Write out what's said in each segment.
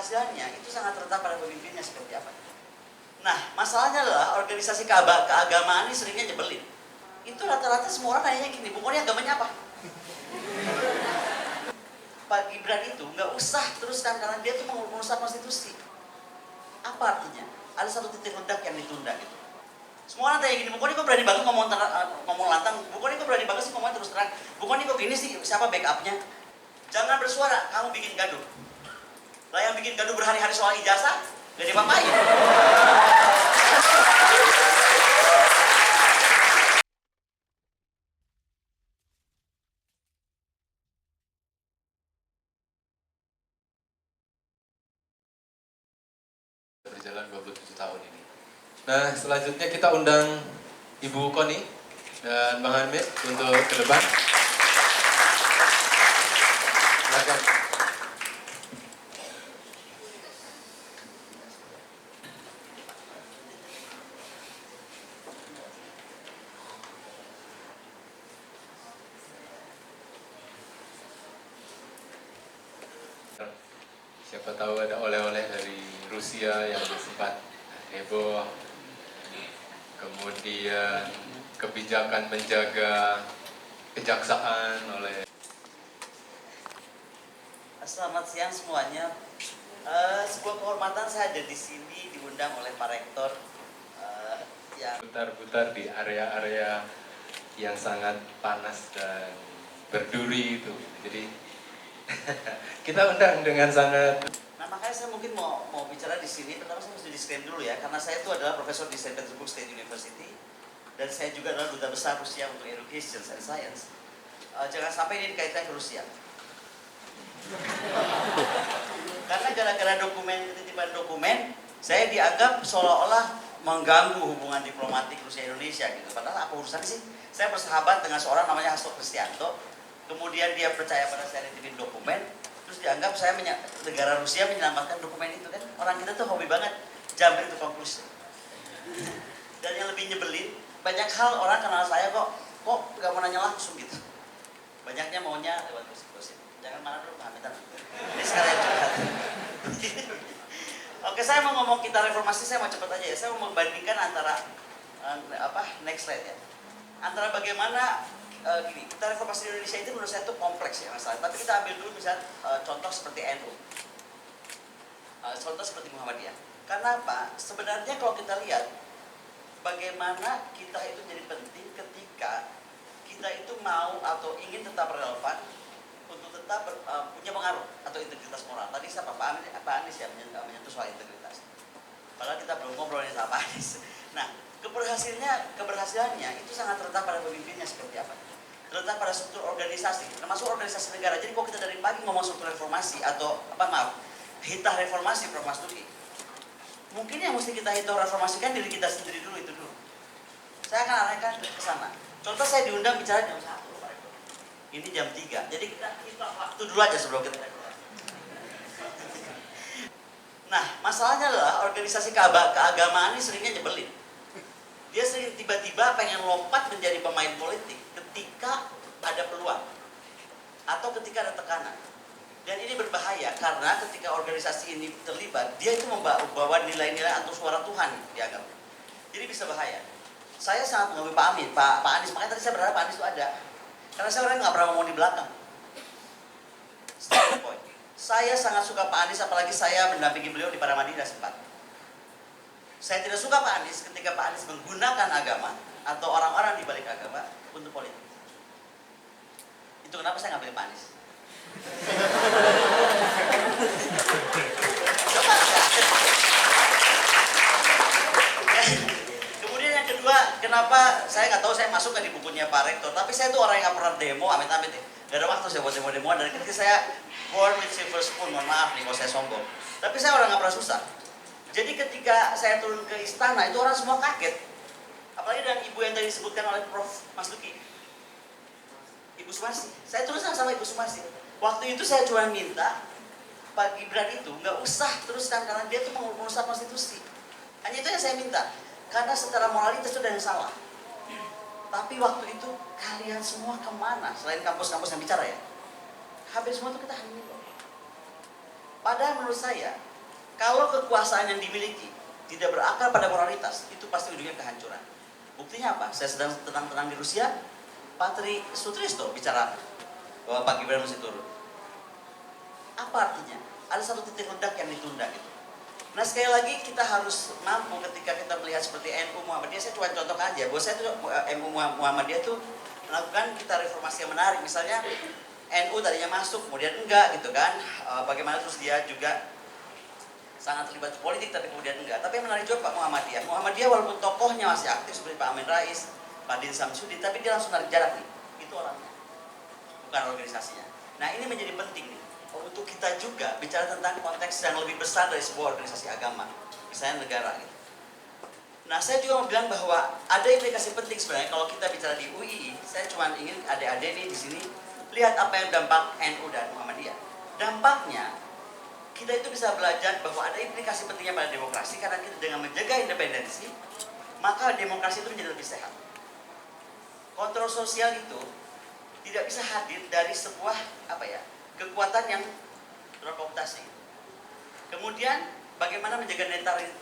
keberhasilannya itu sangat terletak pada pemimpinnya seperti apa. Nah, masalahnya adalah organisasi keagamaan ini seringnya nyebelin. Itu rata-rata semua orang nanya gini, pokoknya agamanya apa? Pak Gibran itu nggak usah teruskan karena dia tuh merusak konstitusi. Apa artinya? Ada satu titik ledak yang ditunda gitu. Semua orang tanya gini, pokoknya kok berani banget ngomong lantang, pokoknya kok berani banget sih ngomong terus terang, pokoknya kok gini sih, siapa backupnya? Jangan bersuara, kamu bikin gaduh. Lah yang bikin gaduh berhari-hari soal ijazah, gak dipapain. Berjalan 27 tahun ini. Nah, selanjutnya kita undang Ibu Koni dan Bang Hamid untuk ke depan. Silakan. Siapa tahu ada oleh-oleh dari Rusia yang sempat heboh, kemudian kebijakan menjaga kejaksaan oleh. Selamat siang semuanya. Sebuah kehormatan saya ada di sini diundang oleh Pak Rektor yang Putar-putar di area-area yang sangat panas dan berduri itu. Jadi kita undang dengan sangat. Nah, makanya saya mungkin mau bicara di sini. Pertama saya mesti disclaim dulu ya, karena saya itu adalah profesor di St. Petersburg State University dan saya juga adalah duta besar Rusia untuk Education and Science. Jangan sampai ini dikaitkan ke Rusia. Karena gara-gara titipan dokumen, saya dianggap seolah-olah mengganggu hubungan diplomatik Rusia-Indonesia gitu. Padahal apa urusan sih? Saya bersahabat dengan seorang namanya Hasto Kristianto, kemudian dia percaya pada saya nitipin dokumen, terus dianggap saya negara Rusia menyelamatkan dokumen itu kan. Orang kita tuh hobi banget jumping to conclusion. Dan yang lebih nyebelin, banyak hal orang kenal saya kok gak mau nanya langsung gitu. Banyaknya maunya lewat gosip. Jangan marah dulu, pahamitan. Ini sekalian curhat. Oke, saya mau ngomong kita reformasi, saya mau cepet aja ya. Saya mau membandingkan antara next slide ya. Antara bagaimana gini, kita reformasi di Indonesia itu menurut saya itu kompleks ya masalah. Tapi kita ambil dulu misalnya contoh seperti NU. Contoh seperti Muhammadiyah. Karena apa? Sebenarnya kalau kita lihat bagaimana kita itu jadi penting ketika kita itu mau atau ingin tetap relevan untuk tetap punya pengaruh atau integritas moral. Tadi siapa Pak Anies yang menyentuh soal integritas. Padahal kita belum ngobrolin sama Pak Anies. Nah, keberhasilannya itu sangat terletak pada pemimpinnya seperti apa. Terletak pada struktur organisasi, termasuk organisasi negara. Jadi kalau kita dari pagi ngomong struktur reformasi atau hitah reformasi Prof. Mas Duki, mungkin yang mesti kita hitah reformasikan diri kita sendiri dulu itu dulu. Saya akan arahkan ke sana. Contoh saya diundang bicara jam 1. Ini jam 3, jadi kita waktu dulu aja sebelum kita. Nah, masalahnya adalah organisasi keagamaan ini seringnya nyebelin. Dia sering tiba-tiba pengen lompat menjadi pemain politik ketika ada peluang atau ketika ada tekanan. Dan ini berbahaya karena ketika organisasi ini terlibat, dia itu membawa nilai-nilai atau suara Tuhan dianggap. Jadi bisa bahaya. Saya sangat mengagumi Pak Anies, makanya tadi saya berharap Pak Anies itu ada. Karena saya orang nggak pernah ngomong di belakang. Saya sangat suka Pak Anies, apalagi saya mendampingi beliau di Paramadina sempat. Saya tidak suka Pak Anies ketika Pak Anies menggunakan agama atau orang-orang di balik agama untuk politik. Itu kenapa saya nggak pilih Pak Anies. Coba ya. Kemudian yang kedua, kenapa saya nggak tahu saya masuk ke di bukunya Pak Rektor, tapi saya tuh orang yang nggak pernah demo, amit-amit ya. Gak ada waktu saya buat demo-demo, dari ketika saya born with silver spoon, mohon maaf nih kalau saya sombong. Tapi saya orang nggak pernah susah. Jadi ketika saya turun ke istana, itu orang semua kaget. Apalagi dengan ibu yang tadi disebutkan oleh Prof. Mas Duki. Ibu Sumarsi. Saya turun sama Ibu Sumarsi. Waktu itu saya cuma minta Pak Gibran itu nggak usah teruskan karena dia tuh merusak konstitusi. Hanya itu yang saya minta. Karena secara moralitas itu ada yang salah. Tapi waktu itu kalian semua kemana? Selain kampus-kampus yang bicara ya. Hampir semua itu kita hamil. Padahal menurut saya Kalau kekuasaan yang dimiliki tidak berakar pada moralitas, itu pasti ujungnya kehancuran. Buktinya apa? Saya sedang tenang-tenang di Rusia, Pak Tri Sutrisno bicara bahwa Pak Gibran mesti turun. Apa artinya? Ada satu titik ledak yang ditunda gitu. Nah sekali lagi kita harus mampu ketika kita melihat seperti NU Muhammadiyah, saya cuma contoh aja, bahwa saya tuh NU Muhammadiyah itu melakukan kita reformasi yang menarik. Misalnya NU tadinya masuk, kemudian enggak gitu kan. Bagaimana terus dia juga sangat terlibat politik tapi kemudian enggak. Tapi yang menarik juga Pak Muhammadiyah. Muhammadiyah walaupun tokohnya masih aktif seperti Pak Amin Rais, Pak Din Samsudin, tapi dia langsung narik jarak nih. Itu orangnya, bukan organisasinya. Nah ini menjadi penting nih untuk kita juga bicara tentang konteks yang lebih besar dari sebuah organisasi agama, misalnya negara gitu. Nah saya juga mau bilang bahwa ada implikasi penting sebenarnya kalau kita bicara di UI. Saya cuma ingin adik-adik nih di sini lihat apa yang dampak NU dan Muhammadiyah. Dampaknya kita itu bisa belajar bahwa ada implikasi pentingnya pada demokrasi, karena kita dengan menjaga independensi maka demokrasi itu menjadi lebih sehat. Kontrol sosial itu tidak bisa hadir dari sebuah kekuatan yang terkooptasi. Kemudian bagaimana menjaga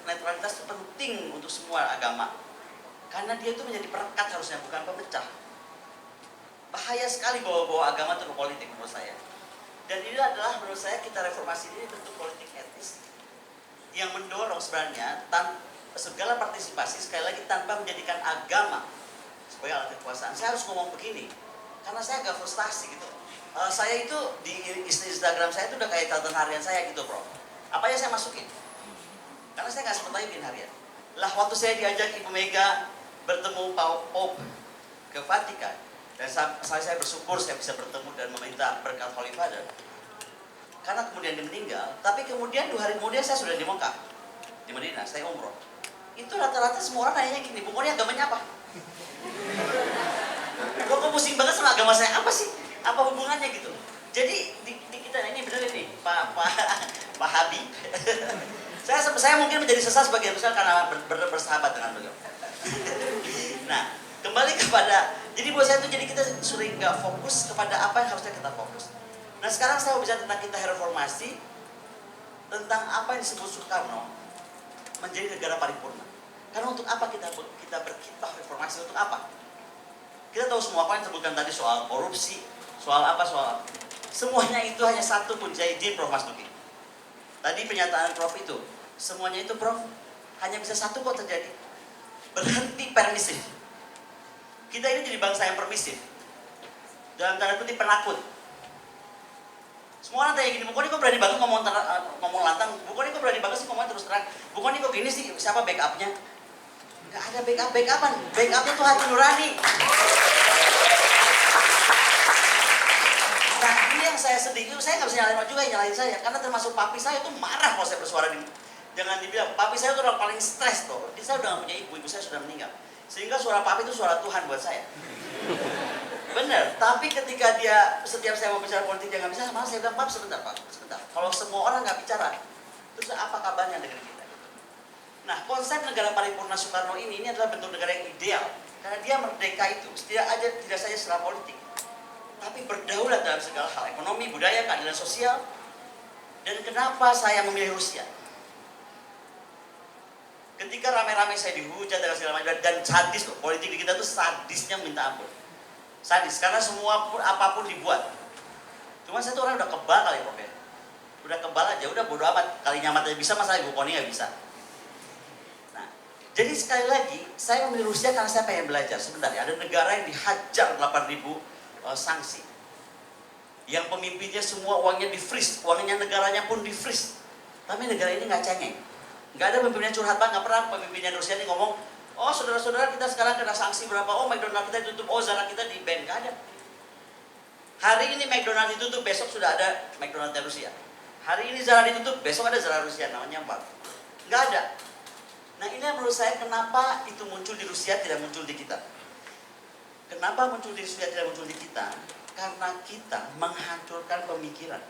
netralitas itu penting untuk semua agama, karena dia itu menjadi perekat harusnya, bukan pemecah. Bahaya sekali bawa-bawa agama itu ke politik menurut saya. Dan ini adalah menurut saya kita reformasi ini bentuk politik etis yang mendorong sebenarnya segala partisipasi, sekali lagi tanpa menjadikan agama sebagai alat kekuasaan. Saya harus ngomong begini karena saya agak frustasi gitu. Saya itu di Instagram saya itu udah kayak catatan harian saya gitu, bro. Apa yang saya masukin? Karena saya nggak sempat lagi bikin harian. Lah waktu saya diajak Ibu Mega bertemu Pope ke Vatikan, dan saya bersyukur saya bisa bertemu dan meminta berkat Holy Father. Karena kemudian dia meninggal, tapi kemudian 2 hari kemudian saya sudah di Mekah, di Madinah, saya umroh. Itu rata-rata semua orang nanya gini, Bu Kony agamanya apa? Kok pusing banget sama agama saya, apa sih? Apa hubungannya gitu? Jadi di kita ini benar ini, Pak Habib. saya mungkin menjadi sesat sebagian besar karena bersahabat dengan beliau. Nah, kembali kepada, jadi buat saya itu jadi kita sering nggak fokus kepada apa yang harusnya kita fokus. Nah sekarang saya mau bicara tentang kita reformasi, tentang apa yang disebut Soekarno menjadi negara paripurna. Karena untuk apa kita berkiprah reformasi, untuk apa? Kita tahu semua apa yang disebutkan tadi soal korupsi, soal apa. Semuanya itu hanya satu kunci, izin Prof. Mas Duki. Tadi pernyataan Prof itu, semuanya itu Prof hanya bisa satu kok terjadi. Berhenti permisif. Kita ini jadi bangsa yang permisif. Dalam tanda kutip penakut. Semua orang tanya gini, Bu Kony kok berani banget ngomong lantang, Bu Kony kok berani banget sih ngomong terus terang, Bu Kony kok gini sih, siapa backupnya? Gak ada backupan, backupnya tuh hati nurani. Nah ini yang saya sedih, saya gak bisa nyalain juga yang nyalain saya, karena termasuk papi saya tuh marah kalau saya bersuara di, jangan dibilang, papi saya tuh orang paling stres tuh, saya udah gak punya ibu saya sudah meninggal, sehingga suara papi itu suara Tuhan buat saya. Benar, tapi ketika dia, setiap saya mau bicara politik dia nggak bisa, malah saya bilang, Pak sebentar. Kalau semua orang nggak bicara, terus apa kabarnya dengan kita? Nah, konsep negara paripurna Soekarno ini adalah bentuk negara yang ideal, karena dia merdeka itu tidak saja secara politik, tapi berdaulat dalam segala hal, ekonomi, budaya, keadilan sosial. Dan kenapa saya memilih Rusia? Ketika rame-rame saya dihujat dan segala macam, dan sadis loh, politik di kita tuh sadisnya minta ampun. Sadis, karena semua pun apapun dibuat. Cuma saya tuh orang udah kebal kali Prof ya. Udah kebal aja, udah bodo amat. Kali nyamat aja bisa, masalah Ibu Kony nggak bisa. Nah, jadi sekali lagi, saya memilih Rusia karena saya pengen belajar. Sebenarnya ada negara yang dihajar 8.000 sanksi. Yang pemimpinnya semua uangnya di-freeze, uangnya negaranya pun di-freeze. Tapi negara ini nggak cengeng. Nggak ada pemimpinnya curhat banget, nggak pernah pemimpinnya Rusia ini ngomong, oh saudara-saudara kita sekarang kena sanksi berapa, oh McDonald kita ditutup, oh Zara kita di ban, nggak ada. Hari ini McDonald ditutup, besok sudah ada McDonald Rusia. Hari ini Zara ditutup, besok ada Zara Rusia, namanya Mbak. Nggak ada. Nah ini yang menurut saya kenapa itu muncul di Rusia, tidak muncul di kita. Kenapa muncul di Rusia, tidak muncul di kita? Karena kita menghancurkan pemikiran.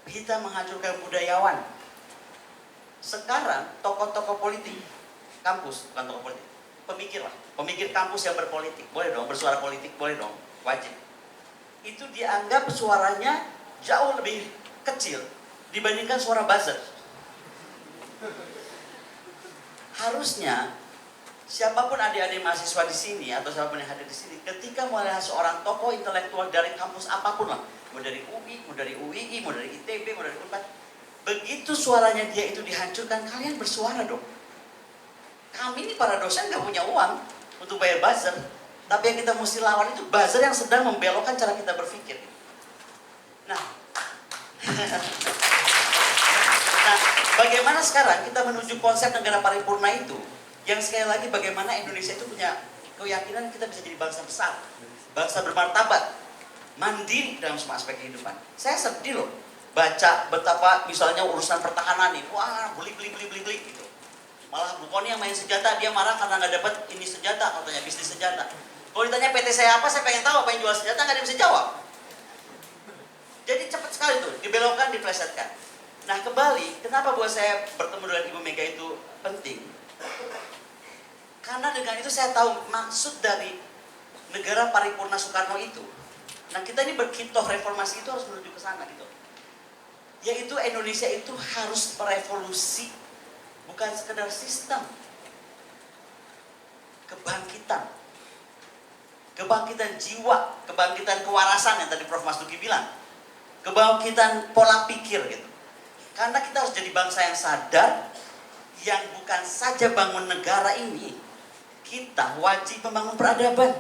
Kita menghancurkan budayawan. Sekarang tokoh-tokoh politik, kampus, bukan tokoh politik, pemikirlah, pemikir kampus yang berpolitik, boleh dong, bersuara politik, boleh dong, wajib. Itu dianggap suaranya jauh lebih kecil dibandingkan suara buzzer. Harusnya siapapun adik-adik mahasiswa di sini atau siapapun yang hadir di sini, ketika melihat seorang tokoh intelektual dari kampus apapun lah, mau dari UI, mau dari UII, mau dari ITB, mau dari Unpad, begitu suaranya dia itu dihancurkan, kalian bersuara dong. Kami ini para dosen gak punya uang untuk bayar buzzer, tapi yang kita mesti lawan itu buzzer yang sedang membelokkan cara kita berpikir. Nah, nah, bagaimana sekarang kita menuju konsep negara paripurna itu? Yang sekali lagi bagaimana Indonesia itu punya keyakinan kita bisa jadi bangsa besar, bangsa bermartabat, mandiri dalam semua aspek kehidupan. Saya sedih loh baca betapa misalnya urusan pertahanan nih, wah beli gitu. Malah Bu Koni yang main senjata, dia marah karena nggak dapat ini senjata, katanya bisnis senjata. Kalau ditanya PT saya apa, saya pengen tahu apa yang jual senjata, nggak ada yang bisa jawab. Jadi cepat sekali tuh, dibelokkan, diplesetkan. Nah kembali, kenapa buat saya bertemu dengan Ibu Mega itu penting? Karena dengan itu saya tahu maksud dari negara paripurna Soekarno itu. Nah kita ini berkitoh reformasi itu harus menuju ke sana gitu. Yaitu Indonesia itu harus merevolusi, bukan sekedar sistem. Kebangkitan. Kebangkitan jiwa, kebangkitan kewarasan yang tadi Prof. Mas Duki bilang. Kebangkitan pola pikir gitu. Karena kita harus jadi bangsa yang sadar, yang bukan saja bangun negara ini, kita wajib membangun peradaban.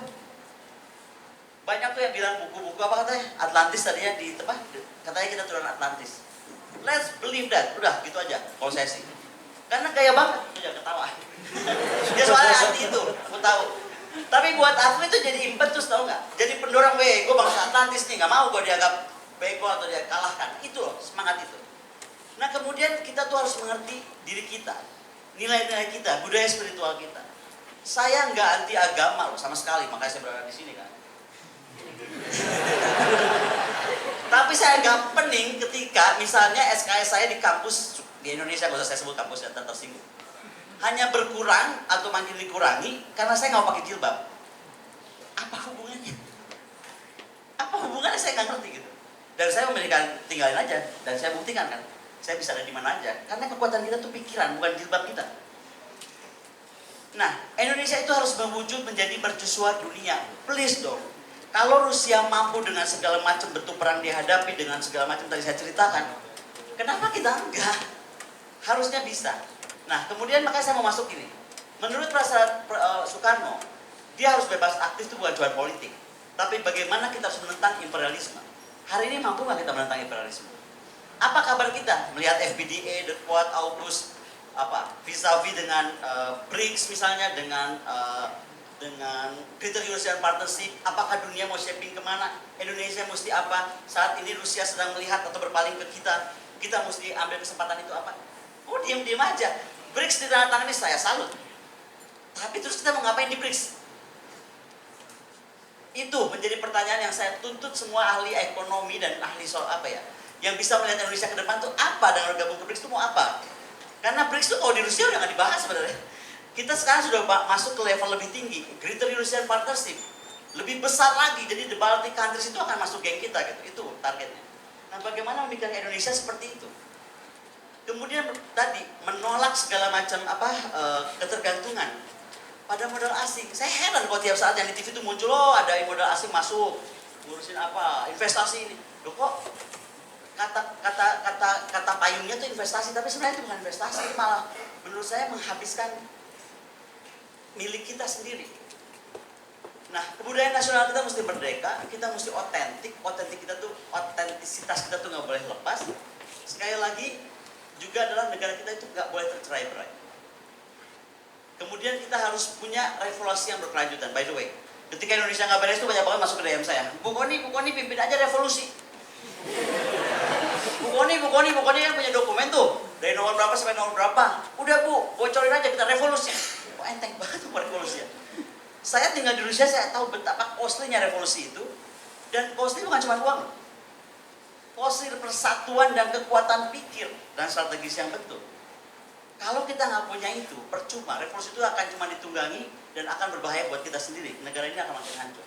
Banyak tuh yang bilang buku-buku apa katanya, Atlantis tadinya di tempat, katanya kita turun Atlantis. Let's believe that, udah gitu aja kalau saya sih. Karena gaya banget, jangan ketawa. Dia soalnya anti itu, aku tahu. Tapi buat aku itu jadi impetus, tau nggak? Jadi pendorong, gue bangsa Atlantis nih, nggak mau gue dianggap bego atau dia kalahkan. Itu loh, semangat itu. Nah kemudian kita tuh harus mengerti diri kita, nilai-nilai kita, budaya spiritual kita. Saya nggak anti agama loh sama sekali, makanya saya berada di sini kan. Tapi saya agak pening ketika misalnya SKS saya di kampus di Indonesia, kalau saya sebut kampus yang tersinggung, hanya berkurang atau makin dikurangi karena saya nggak mau pakai jilbab. Apa hubungannya? Apa hubungannya, saya nggak ngerti gitu. Dan saya memberikan tinggalin aja, dan saya buktikan kan, saya bisa ada di mana aja. Karena kekuatan kita tuh pikiran, bukan jilbab kita. Nah, Indonesia itu harus mewujud menjadi mercusuar dunia. Please dong. Kalau Rusia mampu dengan segala macam bentuk perang dihadapi, dengan segala macam tadi saya ceritakan, kenapa kita enggak? Harusnya bisa. Nah, kemudian makanya saya mau masuk ini. Menurut Soekarno, dia harus bebas aktif itu bukan cuma politik, tapi bagaimana kita harus menentang imperialisme. Hari ini mampu nggak kita menentang imperialisme? Apa kabar kita melihat FBDA, The Quad, AUKUS, vis-a-vis dengan BRICS misalnya, dengan Greater Eurasian Partnership? Apakah dunia mau shaping kemana? Indonesia mesti apa? Saat ini Rusia sedang melihat atau berpaling ke kita mesti ambil kesempatan itu apa? Oh, diam-diam aja. BRICS ditandatangani, saya salut. Tapi terus kita mau ngapain di BRICS? Itu menjadi pertanyaan yang saya tuntut semua ahli ekonomi dan ahli soal yang bisa melihat Indonesia ke depan tuh apa dengan bergabung ke BRICS itu mau apa? Karena BRICS itu kalau di Rusia udah nggak dibahas sebenarnya. Kita sekarang sudah masuk ke level lebih tinggi, Greater Eurasian Partnership, lebih besar lagi. Jadi the Baltic countries itu akan masuk geng kita gitu. Itu targetnya. Nah, bagaimana memikirkan Indonesia seperti itu? Kemudian tadi menolak segala macam ketergantungan pada modal asing. Saya heran kalau tiap saat yang di TV itu muncul, ada modal asing masuk, ngurusin investasi ini. Loh kok kata payungnya itu investasi, tapi sebenarnya itu bukan investasi, malah menurut saya menghabiskan milik kita sendiri. Nah, kebudayaan nasional kita mesti merdeka, kita mesti otentik kita tuh, otentisitas kita tuh nggak boleh lepas. Sekali lagi, juga adalah negara kita itu nggak boleh tercerai-berai. Kemudian kita harus punya revolusi yang berkelanjutan. By the way, ketika Indonesia nggak beres itu banyak banget masuk ke DM saya. Bu Koni pimpin aja revolusi. Bu Koni kan punya dokumen tuh, dari nomor berapa sampai nomor berapa. Udah Bu, bocorin aja kita revolusi. Kok enteng banget tuh revolusi. Saya tinggal di Rusia, saya tahu betapa costly-nya revolusi itu. Dan costly bukan cuma uang. Costly persatuan dan kekuatan pikir dan strategis yang betul. Kalau kita nggak punya itu, percuma. Revolusi itu akan cuma ditunggangi dan akan berbahaya buat kita sendiri. Negara ini akan makin hancur.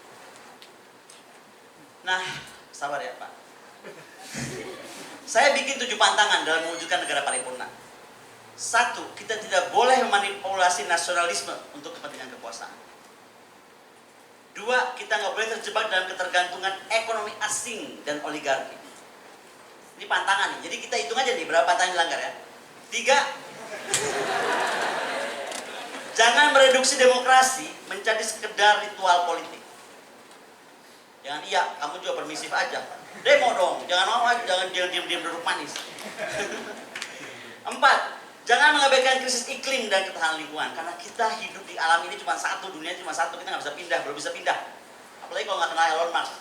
Nah, sabar ya Pak. Saya bikin 7 pantangan dalam mewujudkan negara paripurna. Satu, kita tidak boleh memanipulasi nasionalisme untuk kepentingan kekuasaan. Dua, kita nggak boleh terjebak dalam ketergantungan ekonomi asing dan oligarki. Ini pantangan nih, jadi kita hitung aja nih berapa pantangan dilanggar ya. Tiga, jangan mereduksi demokrasi menjadi sekedar ritual politik. Jangan iya, kamu juga permisif aja. Demo dong, jangan mau aja, jangan diam-diam duduk manis. Empat, jangan mengabaikan krisis iklim dan ketahanan lingkungan. Karena kita hidup di alam ini cuma satu, dunia cuma satu, kita nggak bisa pindah, belum bisa pindah. Apalagi kalau nggak kenal Elon Musk.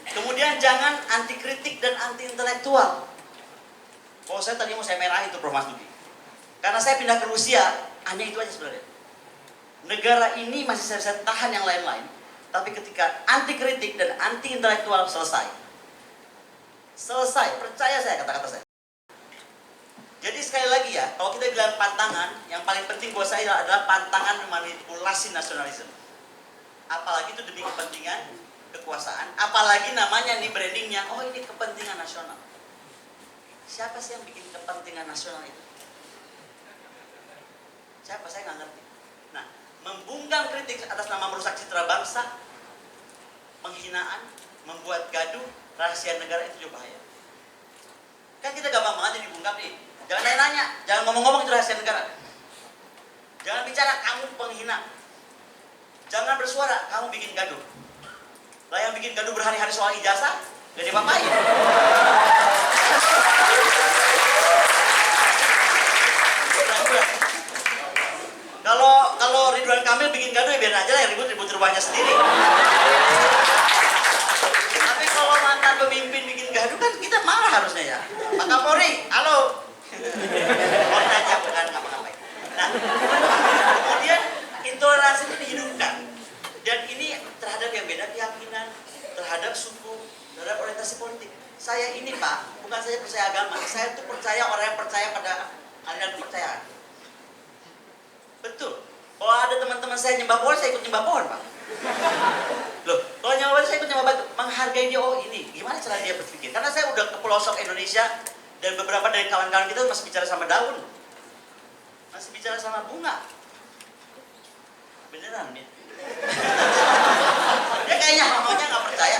Kemudian jangan anti kritik dan anti intelektual. Kalau saya tadi mau saya merahin itu Prof. Mas Duki. Karena saya pindah ke Rusia, hanya itu aja sebenarnya. Negara ini masih saya bisa tahan yang lain-lain. Tapi ketika anti kritik dan anti intelektual selesai. Selesai, percaya saya kata-kata saya. Jadi sekali lagi ya, kalau kita bilang pantangan, yang paling penting buat saya adalah pantangan memanipulasi nasionalisme. Apalagi itu demi kepentingan kekuasaan, apalagi namanya nih brandingnya, oh ini kepentingan nasional. Siapa sih yang bikin kepentingan nasional itu? Siapa? Saya nggak ngerti. Nah, membungkam kritik atas nama merusak citra bangsa, penghinaan, membuat gaduh, rahasia negara itu juga bahaya. Kan kita gampang banget dibungkam nih. Jangan nanya-nanya, jangan ngomong-ngomong itu rahasia negara. Jangan bicara, kamu penghina. Jangan bersuara, kamu bikin gaduh. Lah yang bikin gaduh berhari-hari soal ijazah, gak diapa-apain. Kalau Ridwan Kamil bikin gaduh ya biar aja lah, yang ribut-ribut rumahnya sendiri. Tapi kalau mantan pemimpin bikin gaduh kan kita marah harusnya ya. Pak Kapolri, halo. Polri aja bukan ngapa-ngapain. Nah, kemudian intoleransi itu dihidupkan. Dan ini terhadap yang beda keyakinan, terhadap suku, terhadap orientasi politik. Saya ini Pak, bukan saya percaya agama, saya tuh percaya orang yang percaya pada aliran kepercayaan. Betul. Kalau ada teman-teman saya nyembah pohon, saya ikut nyembah pohon Pak. Loh, kalau nyembah batu, saya ikut nyembah batu. Menghargai dia, oh ini, gimana cara dia berpikir? Karena saya udah ke pelosok Indonesia, dan beberapa dari kawan-kawan kita masih bicara sama daun. Masih bicara sama bunga. Beneran, Mit. Dia kayaknya mamanya nggak percaya.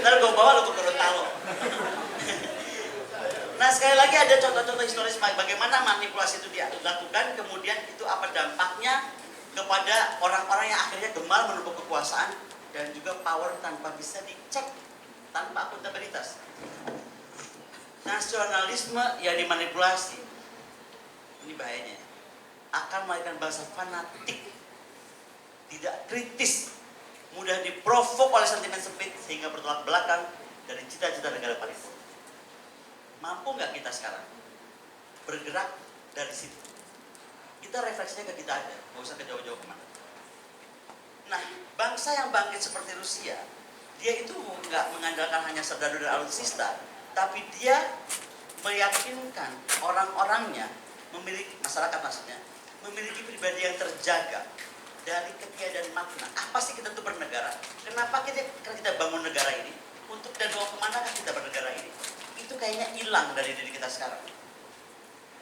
Ntar gue bawa lu ke Gorontalo. Nah sekali lagi ada contoh-contoh historis bagaimana manipulasi itu dilakukan, kemudian itu apa dampaknya kepada orang-orang yang akhirnya gemar menumpuk kekuasaan dan juga power tanpa bisa dicek, tanpa akuntabilitas. Nasionalisme yang dimanipulasi, ini bahayanya, akan melahirkan bangsa fanatik, tidak kritis, mudah diprovok oleh sentimen sempit sehingga bertolak belakang dari cita-cita negara paripurna. Mampu nggak kita sekarang bergerak dari situ? Kita refleksinya ke kita aja, nggak usah ke jauh-jauh kemana. Nah, bangsa yang bangkit seperti Rusia, dia itu nggak mengandalkan hanya serdadu dan alutsista, tapi dia meyakinkan orang-orangnya memiliki, masyarakat maksudnya, memiliki pribadi yang terjaga dari ketiadaan makna. Apa sih kita tuh bernegara? Kenapa kita bangun negara ini? Untuk dan mau kemana kita bernegara ini? Itu kayaknya hilang dari diri kita sekarang.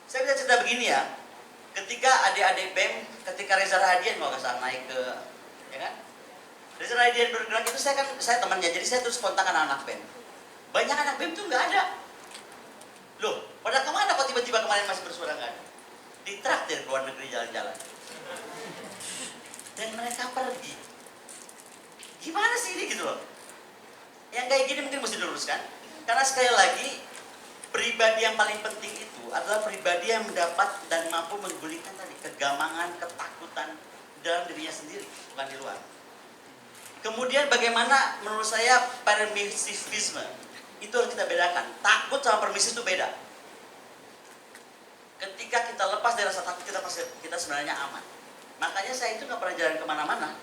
Saya bisa cerita begini ya, ketika adik-adik BEM, ketika Reza Rahadian nggak salah naik ke, ya kan? Reza Rahadian bergerak itu saya temannya, jadi saya terus kontak anak-anak BEM. Banyak anak BEM tuh nggak ada. Loh, pada kemana kok tiba-tiba kemarin masih bersuara nggak ada? Ditraktir ke luar negeri jalan-jalan. Dan mereka pergi. Gimana sih ini gitu loh? Yang kayak gini mungkin mesti diluruskan. Karena sekali lagi, pribadi yang paling penting itu adalah pribadi yang mendapat dan mampu menggulingkan tadi kegamangan, ketakutan dalam dirinya sendiri, bukan di luar. Kemudian bagaimana menurut saya permisivisme itu harus kita bedakan. Takut sama permisif itu beda. Ketika kita lepas dari rasa takut, kita sebenarnya aman. Makanya saya itu nggak pernah jalan kemana-mana,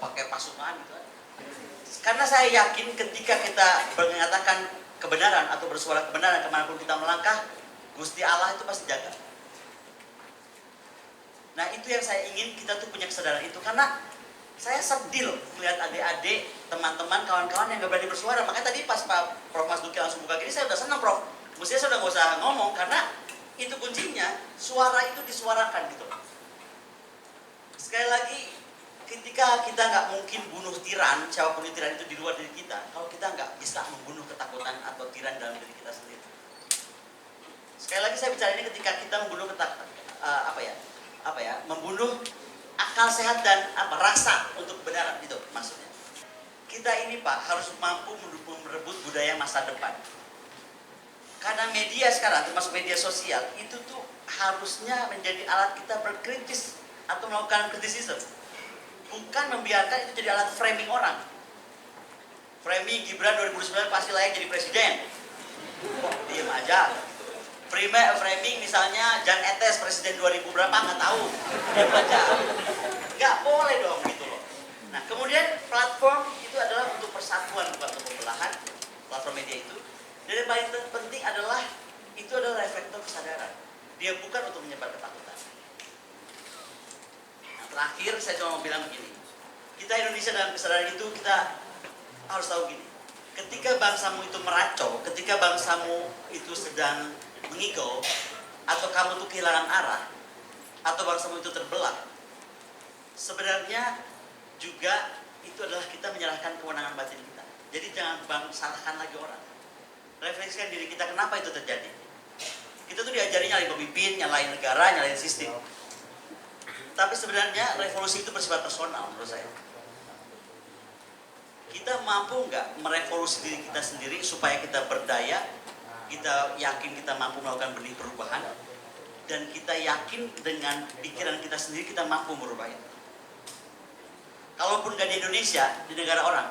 pakai pasukan gitu. Karena saya yakin ketika kita mengatakan kebenaran atau bersuara kebenaran kemanapun kita melangkah, Gusti Allah itu pasti jaga. Nah itu yang saya ingin kita tuh punya kesadaran itu, karena saya sedih loh melihat adik-adik, teman-teman, kawan-kawan yang gak berani bersuara. Makanya tadi pas Prof. Mas Duki langsung buka gini, saya udah senang Prof. Mestinya saya udah nggak usah ngomong, karena itu kuncinya, suara itu disuarakan gitu. Sekali lagi, ketika kita nggak mungkin bunuh tiran, siapapun tiran itu di luar diri kita, kalau kita nggak bisa membunuh ketakutan atau tiran dalam diri kita sendiri. Sekali lagi saya bicara ini ketika kita membunuh membunuh akal sehat dan rasa untuk kebenaran, itu maksudnya. Kita ini Pak harus mampu merebut budaya masa depan. Karena media sekarang, termasuk media sosial, itu tuh harusnya menjadi alat kita berkritis atau melakukan kritisisme. Bukan membiarkan itu jadi alat framing orang. Framing Gibran 2009 pasti layak jadi presiden. Kok diem aja. Framing misalnya Jan Etes presiden 2000 berapa nggak tahu. Diem aja. Nggak boleh dong gitu loh. Nah kemudian platform itu adalah untuk persatuan bukan untuk pembelahan. Platform media itu. Dan yang paling penting adalah itu adalah reflektor kesadaran. Dia bukan untuk menyebar ketakutan. Nah, terakhir saya cuma mau bilang begini. Kita Indonesia dalam kesadaran itu kita harus tahu gini. Ketika bangsamu itu meracau, ketika bangsamu itu sedang mengigau, atau kamu tuh kehilangan arah, atau bangsamu itu terbelah, sebenarnya juga itu adalah kita menyerahkan kewenangan batin kita. Jadi jangan salahkan lagi orang. Refleksikan diri kita, kenapa itu terjadi. Kita tuh diajari nyalain pemimpin, nyalain negara, nyalain sistem. Tapi sebenarnya revolusi itu bersifat personal menurut saya. Kita mampu nggak merevolusi diri kita sendiri supaya kita berdaya, kita yakin kita mampu melakukan benih perubahan, dan kita yakin dengan pikiran kita sendiri kita mampu merubahnya. Kalaupun nggak di Indonesia, di negara orang,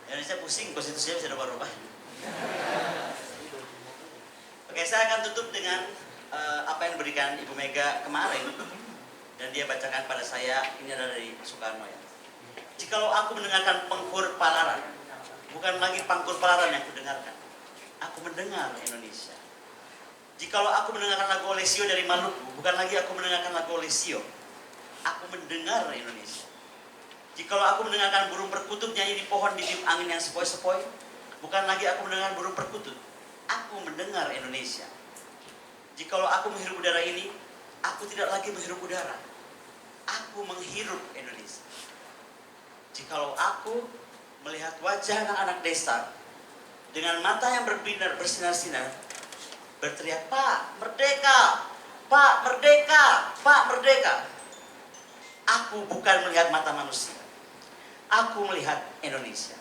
Indonesia pusing, konstitusinya bisa berubah. Oke, saya akan tutup dengan apa yang diberikan Ibu Mega kemarin, dan dia bacakan pada saya, ini adalah dari Soekarno ya. Jikalau aku mendengarkan pengkur palaran, bukan lagi pangkur palaran yang kudengarkan, aku mendengar Indonesia. Jikalau aku mendengarkan lagu Olesio dari Maluku, bukan lagi aku mendengarkan lagu Olesio, aku mendengar Indonesia. Jikalau aku mendengarkan burung perkutut nyanyi di pohon di tiup angin yang sepoi-sepoi, bukan lagi aku mendengar burung perkutut, aku mendengar Indonesia. Jikalau aku menghirup udara ini, aku tidak lagi menghirup udara, aku menghirup Indonesia. Jikalau aku melihat wajah anak-anak desa dengan mata yang bersinar-sinar, berteriak, Pak, merdeka! Pak, merdeka! Pak, merdeka! Aku bukan melihat mata manusia, aku melihat Indonesia.